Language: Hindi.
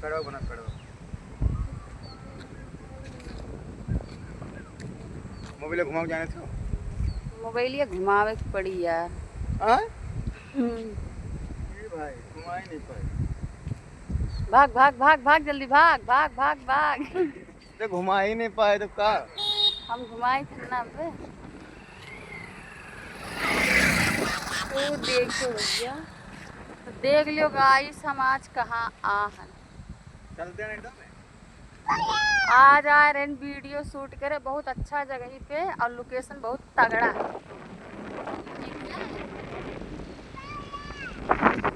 खड़ा हो बना खड़ा हो। मोबाइल घुमाओ जाने थे। मोबाइलिया घुमावे की पड़ी यार। हाँ? हम्म। ये भाई घुमा ही नहीं पाए। भाग भाग भाग भाग जल्दी भाग भाग भाग भाग। तो घुमा ही नहीं पाए तो का? हम घुमाए थे ना बे। तो देखो भैया, तो देख लियो गाइस हम आज कहाँ आहन। चलते हैं एकदम। आज आ रहे हैं वीडियो शूट करे बहुत अच्छा जगह पे और लोकेशन बहुत तगड़ा है। ठीक है?